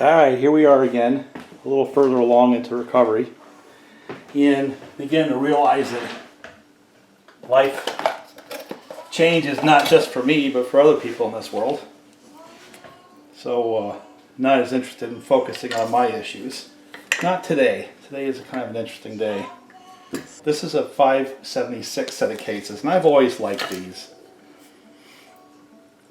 Alright, here we are again, a little further along into recovery, and begin to realize that life changes not just for me, but for other people in this world. So, not as interested in focusing on my issues. Not today. Today is kind of an interesting day. This is a 576 set of cases, and I've always liked these.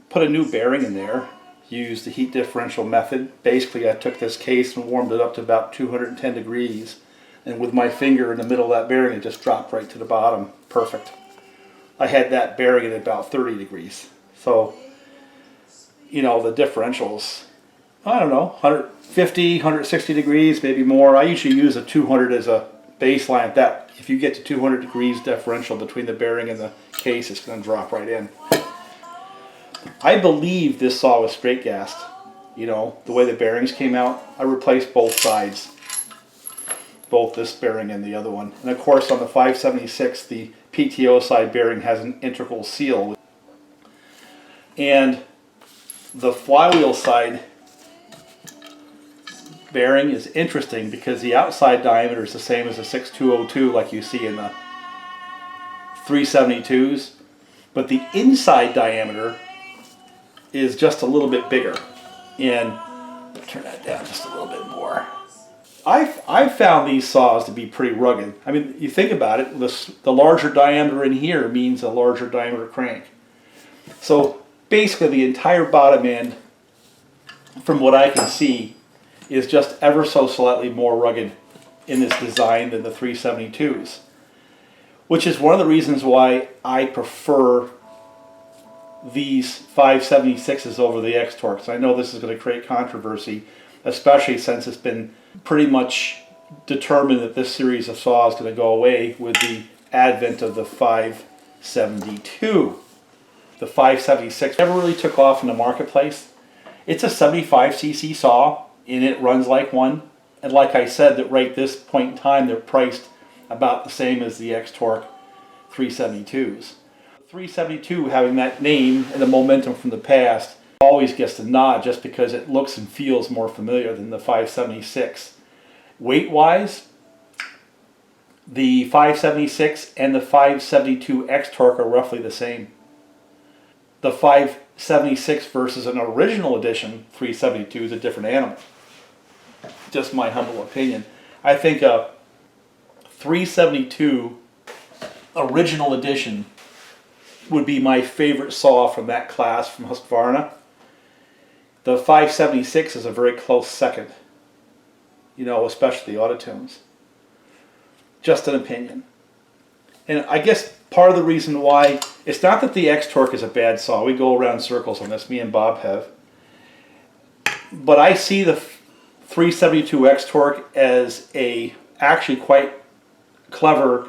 Put a new bearing in there. Used the heat differential method. Basically, I took this case and warmed it up to about 210 degrees, and with my finger in the middle of that bearing, it just dropped right to the bottom. Perfect. I had that bearing at about 30 degrees. So, you know, the differentials, I don't know, 150, 160 degrees, maybe more. I usually use a 200 as a baseline. That if you get to 200 degrees differential between the bearing and the case, it's going to drop right in. I believe this saw was straight gassed. You know, the way the bearings came out, I replaced both sides. Both this bearing and the other one. And of course on the 576, the PTO side bearing has an integral seal. And the flywheel side bearing is interesting because the outside diameter is the same as the 6202 like you see in the 372s. But the inside diameter is just a little bit bigger, and turn that down just a little bit more. I've found these saws to be pretty rugged. I mean, you think about it, the larger diameter in here means a larger diameter crank. So basically the entire bottom end, from what I can see, is just ever so slightly more rugged in this design than the 372s, which is one of the reasons why I prefer these 576s over the X-Torques. I know this is going to create controversy, especially since it's been pretty much determined that this series of saws is going to go away with the advent of the 572. The 576 never really took off in the marketplace. It's a 75cc saw, and it runs like one. And like I said, that right this point in time, they're priced about the same as the X-Torque 372s. 372, having that name and the momentum from the past, always gets the nod just because it looks and feels more familiar than the 576. Weight-wise, the 576 and the 572 X-Torque are roughly the same. The 576 versus an original edition 372 is a different animal. Just my humble opinion. I think a 372 original edition would be my favorite saw from that class from Husqvarna. The 576 is a very close second, you know, especially the Autotunes. Just an opinion. And I guess part of the reason why, it's not that the X-Torque is a bad saw. We go around circles on this, me and Bob have. But I see the 372 X-Torque as a actually quite clever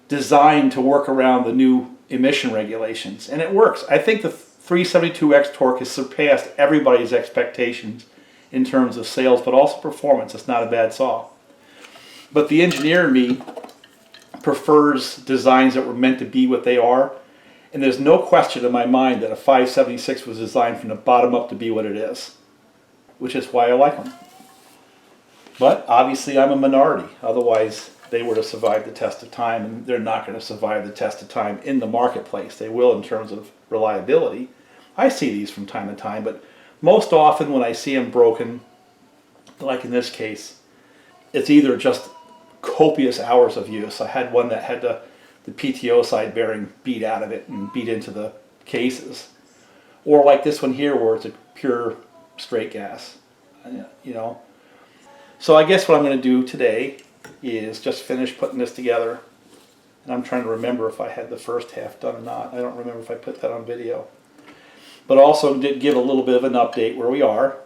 design to work around the new emission regulations, and it works. I think the 372 X-Torque has surpassed everybody's expectations in terms of sales, but also performance. It's not a bad saw. But the engineer in me prefers designs that were meant to be what they are, and there's no question in my mind that a 576 was designed from the bottom up to be what it is, which is why I like them. But obviously I'm a minority, otherwise they were to survive the test of time, and they're not going to survive the test of time in the marketplace. They will in terms of reliability. I see these from time to time, but most often when I see them broken, like in this case, it's either just copious hours of use. I had one that had the PTO side bearing beat out of it and beat into the cases. Or like this one here where it's a pure straight gas, you know. So I guess what I'm going to do today is just finish putting this together, and I'm trying to remember if I had the first half done or not. I don't remember if I put that on video, but also did give a little bit of an update where we are.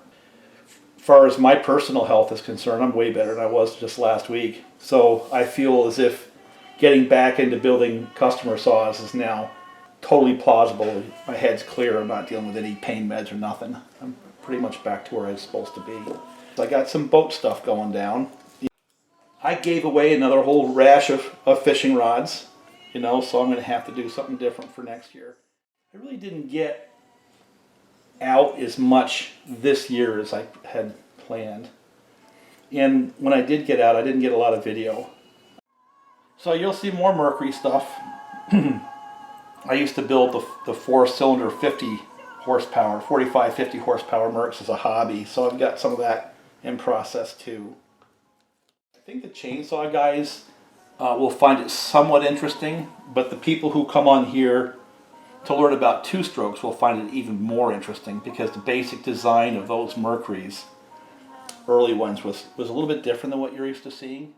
As far as my personal health is concerned, I'm way better than I was just last week, so I feel as if getting back into building customer saws is now totally plausible. My head's clear. I'm not dealing with any pain meds or nothing. I'm pretty much back to where I was supposed to be. I got some boat stuff going down. I gave away another whole rash of fishing rods, you know, so I'm going to have to do something different for next year. I really didn't get out as much this year as I had planned. And when I did get out, I didn't get a lot of video. So you'll see more Mercury stuff. I used to build the 4-cylinder 50 horsepower, 45, 50 horsepower Mercs as a hobby, so I've got some of that in process too. I think the chainsaw guys will find it somewhat interesting, but the people who come on here to learn about two-strokes will find it even more interesting, because the basic design of those Mercuries, early ones, was a little bit different than what you're used to seeing.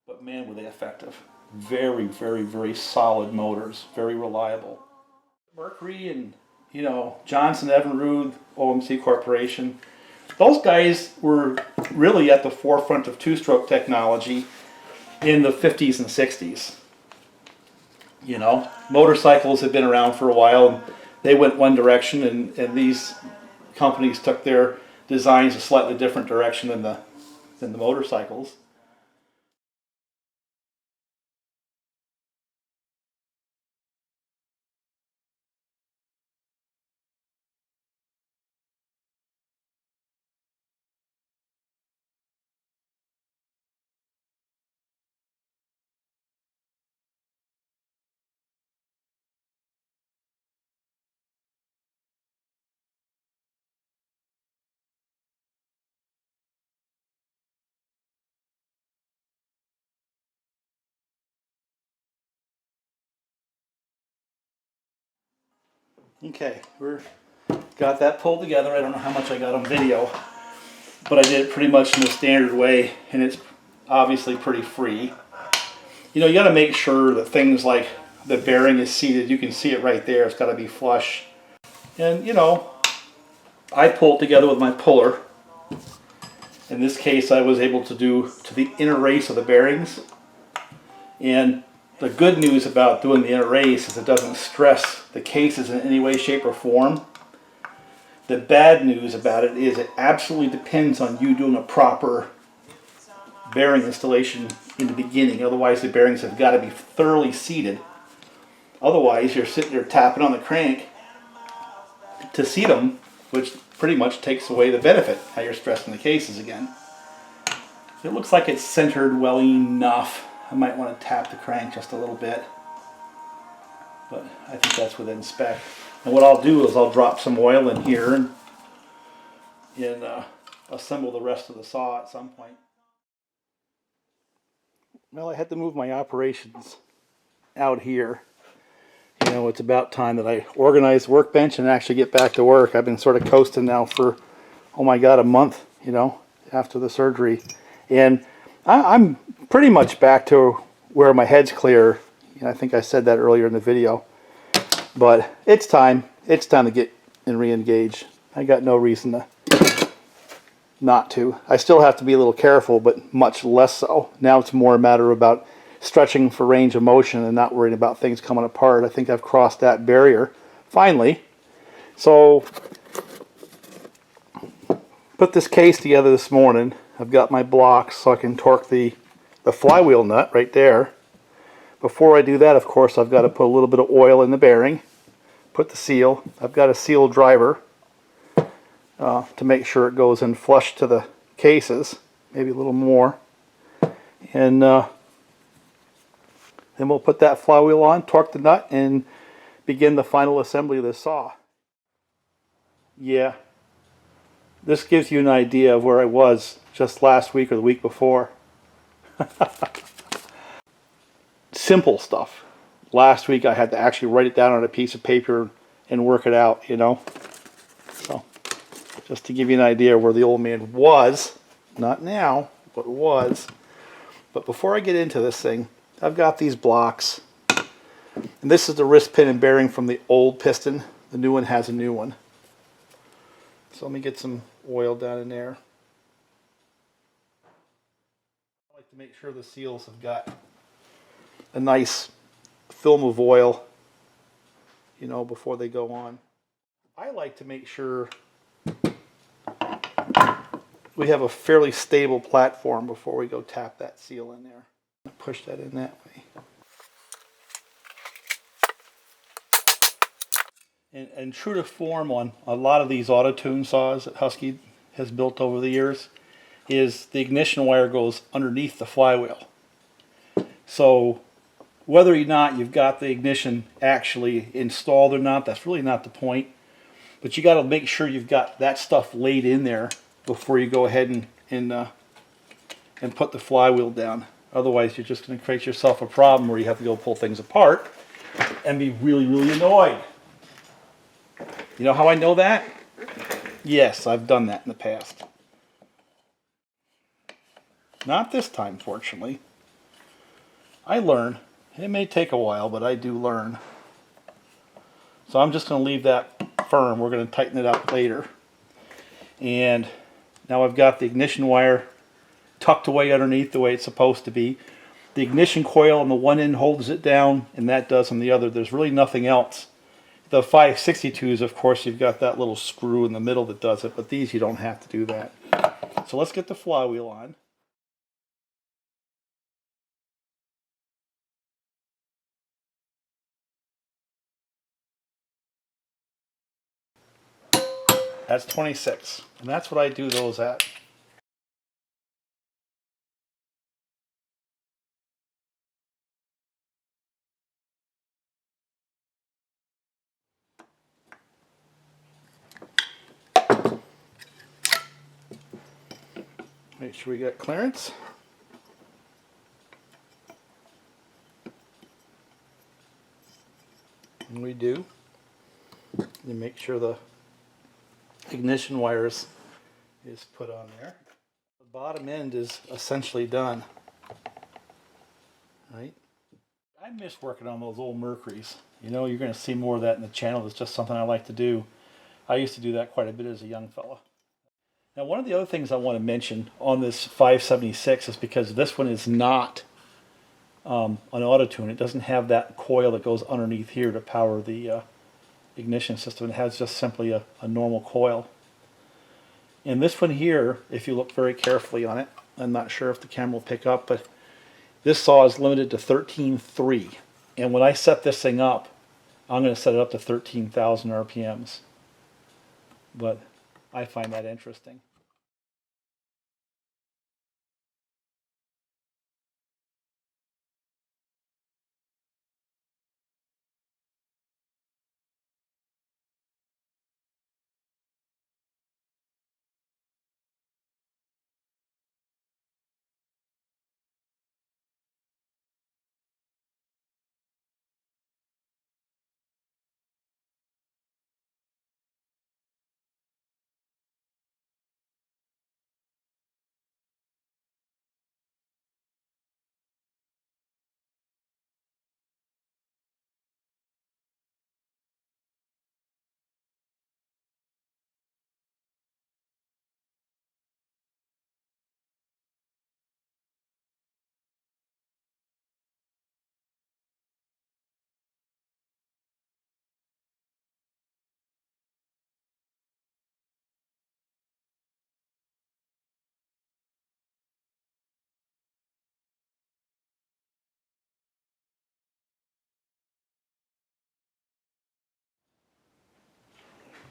But man, were they effective. Very, very, very solid motors, very reliable. Mercury and, you know, Johnson, Evinrude, OMC Corporation, those guys were really at the forefront of two-stroke technology in the 50s and 60s. You know, motorcycles had been around for a while, and they went one direction, and these companies took their designs a slightly different direction than the motorcycles. Okay, we're got that pulled together. I don't know how much I got on video, but I did it pretty much in the standard way, and it's obviously pretty free. You know, you got to make sure that things like the bearing is seated. You can see it right there. It's got to be flush. And, you know, I pulled together with my puller. In this case, I was able to do to the inner race of the bearings. And the good news about doing the inner race is it doesn't stress the cases in any way, shape, or form. The bad news about it is it absolutely depends on you doing a proper bearing installation in the beginning. Otherwise, the bearings have got to be thoroughly seated. Otherwise, you're sitting there tapping on the crank to seat them, which pretty much takes away the benefit. Now you're stressing the cases again. It looks like it's centered well enough. I might want to tap the crank just a little bit, but I think that's within spec. And what I'll do is I'll drop some oil in here and assemble the rest of the saw at some point. Well, I had to move my operations out here. You know, it's about time that I organize the workbench and actually get back to work. I've been sort of coasting now for, oh my God, a month, you know, after the surgery. And I'm pretty much back to where my head's clear. You know, I think I said that earlier in the video. But it's time. It's time to get and re-engage. I got no reason to not to. I still have to be a little careful, but much less so. Now it's more a matter about stretching for range of motion and not worrying about things coming apart. I think I've crossed that barrier finally. So put this case together this morning. I've got my blocks so I can torque the flywheel nut right there. Before I do that, of course, I've got to put a little bit of oil in the bearing, put the seal. I've got a seal driver to make sure it goes in flush to the cases, maybe a little more. And then we'll put that flywheel on, torque the nut, and begin the final assembly of this saw. Yeah, this gives you an idea of where I was just last week or the week before. Simple stuff. Last week I had to actually write it down on a piece of paper and work it out, you know. So, just to give you an idea where the old man was, not now, but was. But before I get into this thing, I've got these blocks. And this is the wrist pin and bearing from the old piston. The new one has a new one. So let me get some oil down in there. I like to make sure the seals have got a nice film of oil, you know, before they go on. I like to make sure we have a fairly stable platform before we go tap that seal in there. Push that in that way. And true to form on a lot of these Autotune saws that Husky has built over the years, is the ignition wire goes underneath the flywheel. So whether or not you've got the ignition actually installed or not, that's really not the point. But you got to make sure you've got that stuff laid in there before you go ahead and put the flywheel down. Otherwise, you're just going to create yourself a problem where you have to go pull things apart and be really, really annoyed. You know how I know that? Yes, I've done that in the past. Not this time, fortunately. I learn. It may take a while, but I do learn. So I'm just going to leave that firm. We're going to tighten it up later. And now I've got the ignition wire tucked away underneath the way it's supposed to be. The ignition coil on the one end holds it down, and that does on the other. There's really nothing else. The 562s, of course, you've got that little screw in the middle that does it, but these you don't have to do that. So let's get the flywheel on. That's 26, and that's what I do those at. Make sure we got clearance. And we do. You make sure the ignition wires is put on there. The bottom end is essentially done. Right? I miss working on those old Mercuries. You know, you're going to see more of that in the channel. It's just something I like to do. I used to do that quite a bit as a young fella. Now, one of the other things I want to mention on this 576 is because this one is not an Autotune. It doesn't have that coil that goes underneath here to power the ignition system. It has just simply a normal coil. And this one here, if you look very carefully on it, I'm not sure if the camera will pick up, but this saw is limited to 13.3. And when I set this thing up, I'm going to set it up to 13,000 RPMs. But I find that interesting.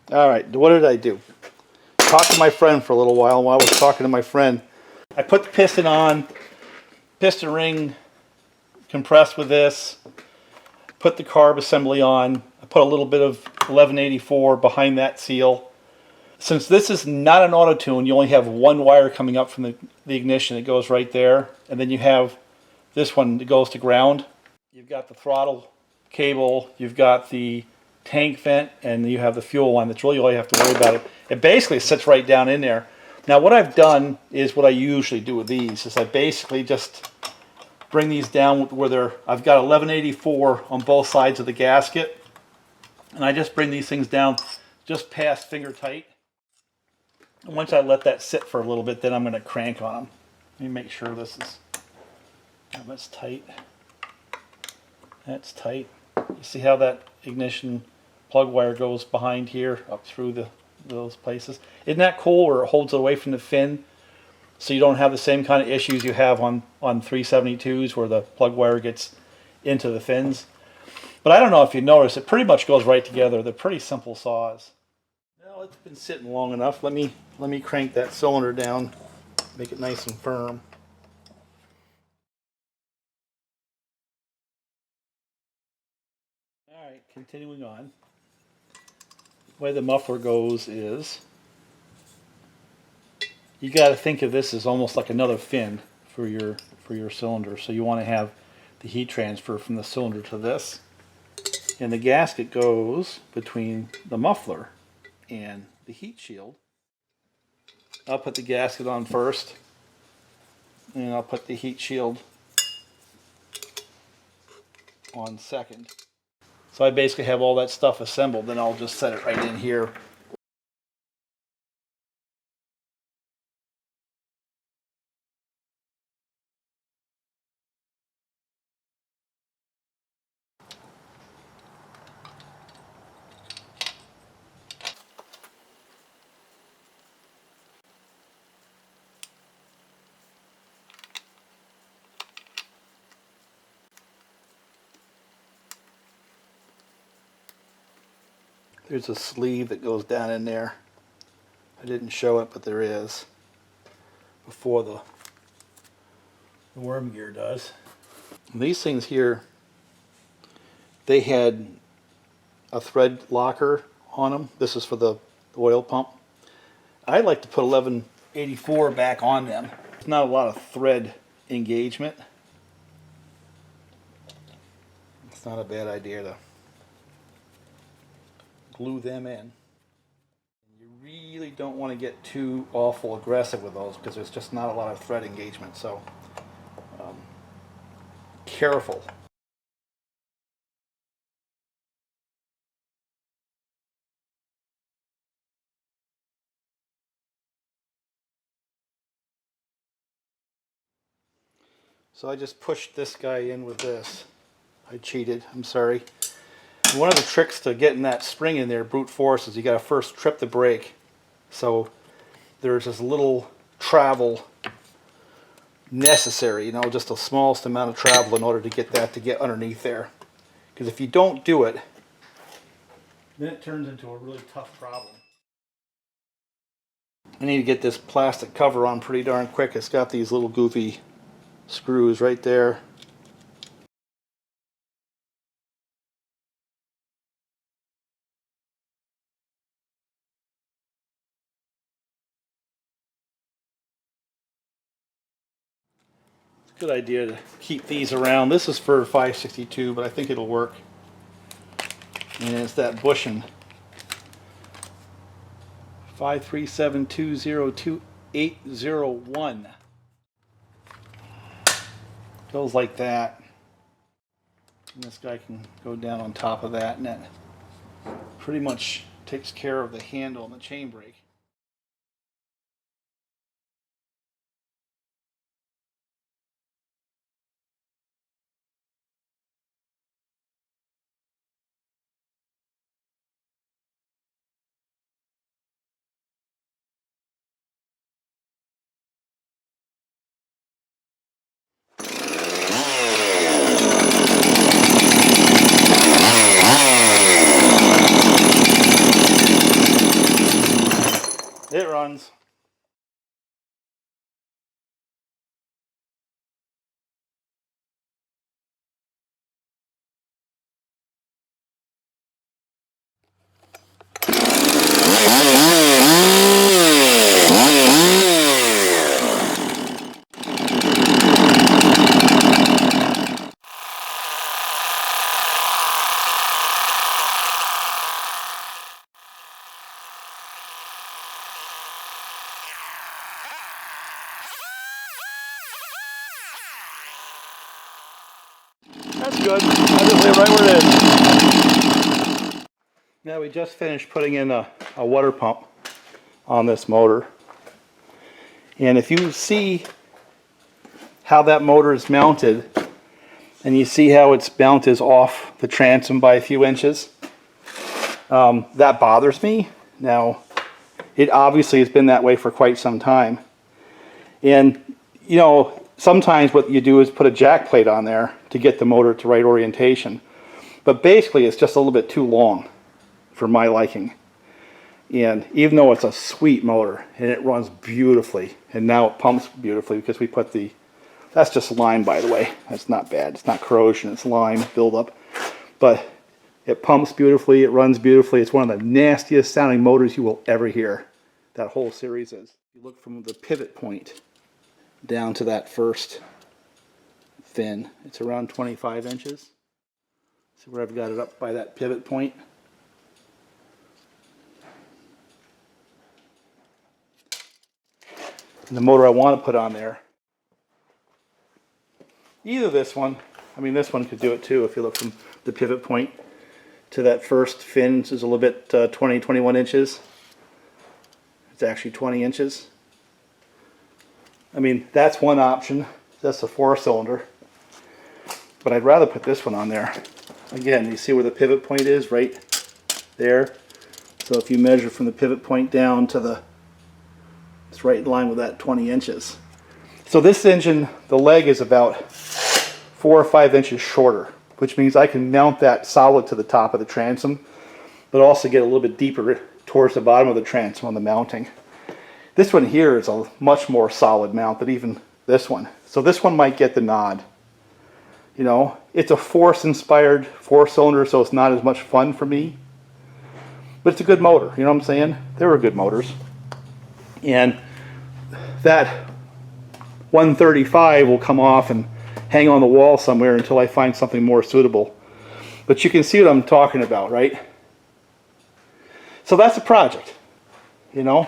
All right, what did I do? Talked to my friend for a little while. While I was talking to my friend, I put the piston on, piston ring compressed with this, put the carb assembly on. I put a little bit of 1184 behind that seal. Since this is not an Autotune, you only have one wire coming up from the ignition. It goes right there. And then you have this one that goes to ground. You've got the throttle cable, you've got the tank vent, and you have the fuel line. That's really all you have to worry about. It basically sits right down in there. Now what I've done is what I usually do with these is I basically just bring these down where they're, I've got 1184 on both sides of the gasket, and I just bring these things down just past finger tight. And once I let that sit for a little bit, then I'm going to crank on them. Let me make sure this is, that's tight. That's tight. You see how that ignition plug wire goes behind here up through those places? Isn't that cool, where it holds it away from the fin, so you don't have the same kind of issues you have on 372s where the plug wire gets into the fins? But I don't know if you notice, it pretty much goes right together. They're pretty simple saws. Well, it's been sitting long enough. Let me crank that cylinder down make it nice and firm. Alright, continuing on. The way the muffler goes is you got to think of this as almost like another fin for your cylinder. So you want to have the heat transfer from the cylinder to this. And the gasket goes between the muffler and the heat shield. I'll put the gasket on first, and I'll put the heat shield on second. So I basically have all that stuff assembled, then I'll just set it right in here. There's a sleeve that goes down in there. I didn't show it, but there is. Before the worm gear does. And these things here, they had a thread locker on them. This is for the oil pump. I like to put 1184 back on them. There's not a lot of thread engagement. It's not a bad idea to glue them in. You really don't want to get too awful aggressive with those because there's just not a lot of thread engagement, so careful. So I just pushed this guy in with this. I cheated, I'm sorry. One of the tricks to getting that spring in there, brute force, is you got to first trip the brake. So there's as little travel necessary, just the smallest amount of travel in order to get that to get underneath there. Because if you don't do it, then it turns into a really tough problem. I need to get this plastic cover on pretty darn quick. It's got these little goofy screws right there. Good idea to keep these around. This is for 562, but I think it'll work. And it's that bushing. 537202801. Goes like that. And this guy can go down on top of that, and that pretty much takes care of the handle and the chain brake. It runs. That's good. I'll just leave it right where it is. Now we just finished putting in a water pump on this motor. And if you see how that motor is mounted, and you see how its mount is off the transom by a few inches, that bothers me. Now, it obviously has been that way for quite some time. And, sometimes what you do is put a jack plate on there to get the motor to right orientation. But basically it's just a little bit too long for my liking. And even though it's a sweet motor and it runs beautifully, and now it pumps beautifully because we put the, that's just lime, by the way. That's not bad. It's not corrosion, it's lime buildup. But it pumps beautifully, it runs beautifully. It's one of the nastiest sounding motors you will ever hear. That whole series is. You look from the pivot point down to that first fin. It's around 25 inches. See where I've got it up by that pivot point. And the motor I want to put on there, either this one, I mean this one could do it too if you look from the pivot point to that first fin. This is a little bit 21 inches. It's actually 20 inches. I mean, that's one option. That's a 4-cylinder. But I'd rather put this one on there. Again, you see where the pivot point is? Right there. So if you measure from the pivot point down to the, it's right in line with that 20 inches. So this engine, the leg is about 4 or 5 inches shorter, which means I can mount that solid to the top of the transom, but also get a little bit deeper towards the bottom of the transom on the mounting. This one here is a much more solid mount than even this one. So this one might get the nod. You know, it's a force-inspired 4-cylinder, so it's not as much fun for me. But it's a good motor, you know what I'm saying? They were good motors. And that 135 will come off and hang on the wall somewhere until I find something more suitable. But you can see what I'm talking about, right? So that's a project, you know.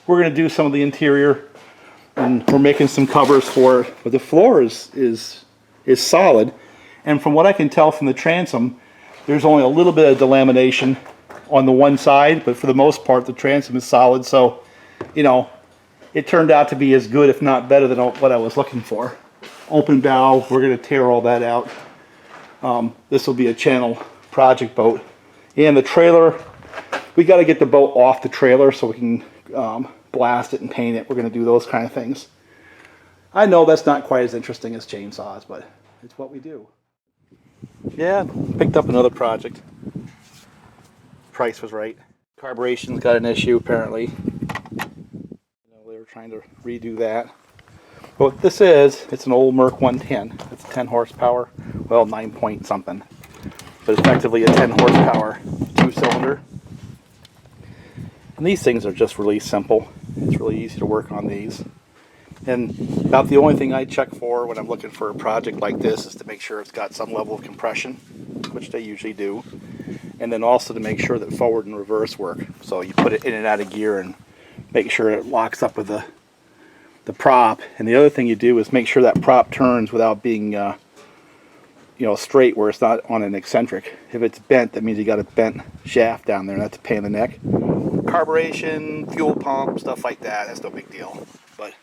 We're going to do some of the interior, and we're making some covers for it. But the floor is solid, and from what I can tell from the transom, there's only a little bit of delamination on the one side, but for the most part, the transom is solid. So, you know, it turned out to be as good, if not better, than what I was looking for. Open bow, we're going to tear all that out. This will be a channel project boat. And the trailer, we got to get the boat off the trailer so we can blast it and paint it. We're going to do those kind of things. I know that's not quite as interesting as chainsaws, but it's what we do. Yeah, picked up another project. Price was right. Carburetion's got an issue apparently. You know, they were trying to redo that. But what this is, it's an old Merc 110. It's 10 horsepower, well 9 point something. But effectively a 10 horsepower 2-cylinder. And these things are just really simple. It's really easy to work on these. And about the only thing I check for when I'm looking for a project like this is to make sure it's got some level of compression, which they usually do. And then also to make sure that forward and reverse work. So you put it in and out of gear and make sure it locks up with the prop. And the other thing you do is make sure that prop turns without being you know, straight, where it's not on an eccentric. If it's bent, that means you got a bent shaft down there, and that's a pain in the neck. Carburation, fuel pump, stuff like that, that's no big deal. But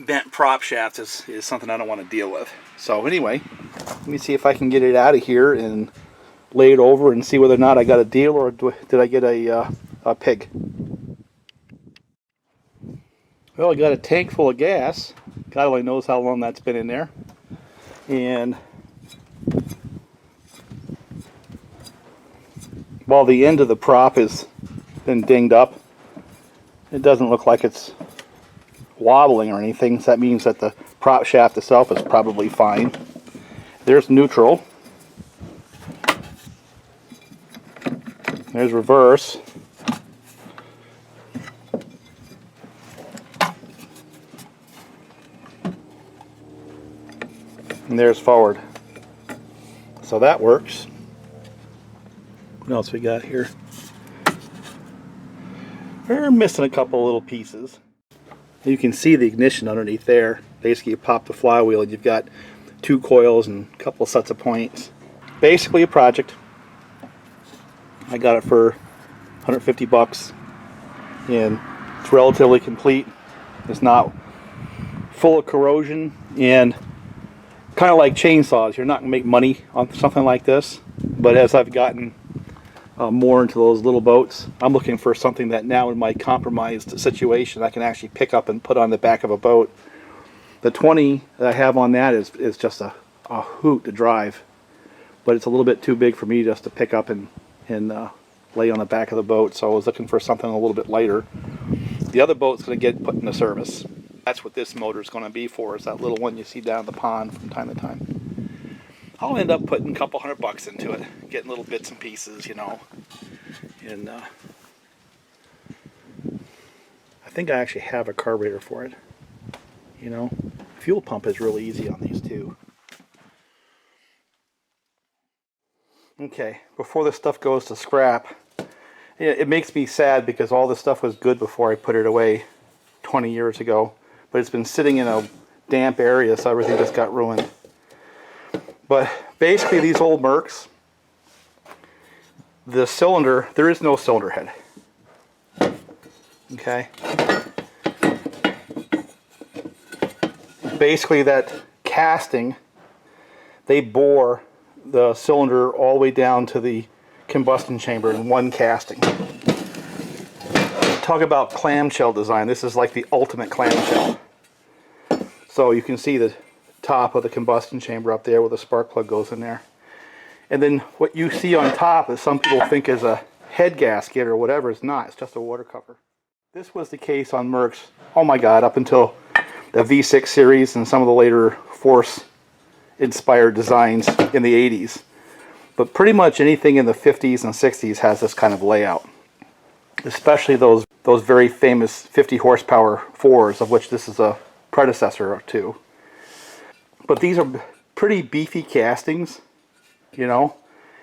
bent prop shaft is something I don't want to deal with. So anyway, let me see if I can get it out of here and lay it over and see whether or not I got a deal, or did I get a pig. Well, I got a tank full of gas. God only knows how long that's been in there. And while the end of the prop has been dinged up, it doesn't look like it's wobbling or anything. So that means that the prop shaft itself is probably fine. There's neutral. There's reverse. And there's forward. So that works. What else we got here? We're missing a couple little pieces. You can see the ignition underneath there. Basically you pop the flywheel and you've got 2 coils and a couple sets of points. Basically a project. I got it for 150 bucks and it's relatively complete. It's not full of corrosion, and kind of like chainsaws, you're not going to make money on something like this. But as I've gotten more into those little boats, I'm looking for something that now in my compromised situation I can actually pick up and put on the back of a boat. The 20 that I have on that is just a hoot to drive, but it's a little bit too big for me just to pick up and lay on the back of the boat, so I was looking for something a little bit lighter. The other boat's going to get put into service. That's what this motor is going to be for, is that little one you see down the pond from time to time. I'll end up putting a couple $100 into it, getting little bits and pieces, you know. And I think I actually have a carburetor for it. You know, fuel pump is really easy on these too. Okay, before this stuff goes to scrap, it makes me sad because all this stuff was good before I put it away 20 years ago, but it's been sitting in a damp area, so everything just got ruined. But basically these old Mercs, the cylinder, there is no cylinder head. Okay. Basically that casting, they bore the cylinder all the way down to the combustion chamber in one casting. Talk about clamshell design. This is like the ultimate clamshell. So you can see the top of the combustion chamber up there where the spark plug goes in there. And then what you see on top is some people think is a head gasket or whatever. It's not. It's just a water cover. This was the case on Mercs, oh my God, up until the V6 series and some of the later Force inspired designs in the 80s. But pretty much anything in the 50s and 60s has this kind of layout. Especially those very famous 50 horsepower 4s, of which this is a predecessor to. But these are pretty beefy castings, you know.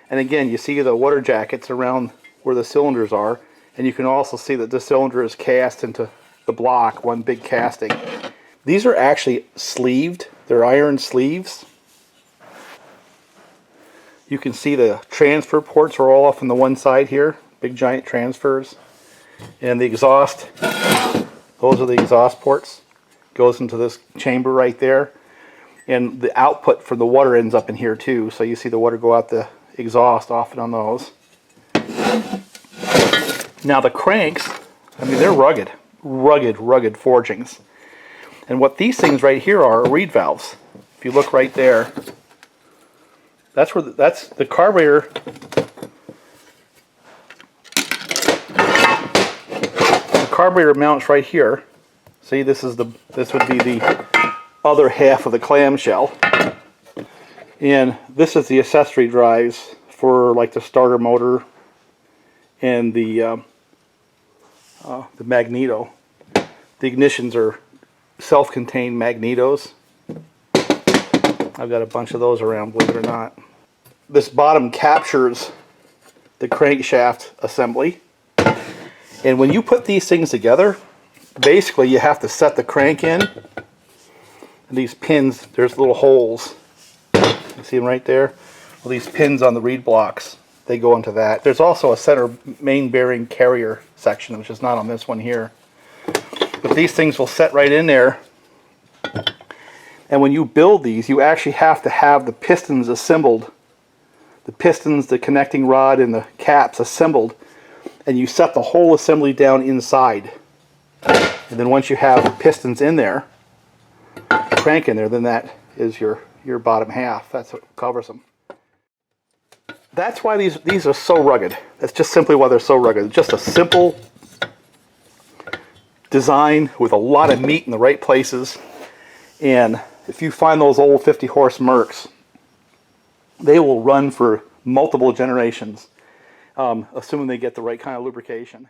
And again, you see the water jackets around where the cylinders are, and you can also see that the cylinder is cast into the block, one big casting. These are actually sleeved. They're iron sleeves. You can see the transfer ports are all off on the one side here, big giant transfers. And the exhaust, those are the exhaust ports. Goes into this chamber right there. And the output for the water ends up in here too. So you see the water go out the exhaust often on those. Now the cranks, I mean, they're rugged forgings. And what these things right here are reed valves. If you look right there, that's where that's the carburetor. The carburetor mounts right here. See, this would be the other half of the clamshell. And this is the accessory drives for like the starter motor and the magneto. The ignitions are self-contained magnetos. I've got a bunch of those around, believe it or not. This bottom captures the crankshaft assembly. And when you put these things together, basically you have to set the crank in. And these pins, there's little holes. You see them right there? Well, these pins on the reed blocks, they go into that. There's also a center main bearing carrier section, which is not on this one here. But these things will set right in there. And when you build these, you actually have to have the pistons assembled. The pistons, the connecting rod, and the caps assembled. And you set the whole assembly down inside. And then once you have the pistons in there, crank in there, then that is your bottom half. That's what covers them. That's why these are so rugged. That's just simply why they're so rugged. It's just a simple design with a lot of meat in the right places. And if you find those old 50 horse Mercs, they will run for multiple generations, assuming they get the right kind of lubrication.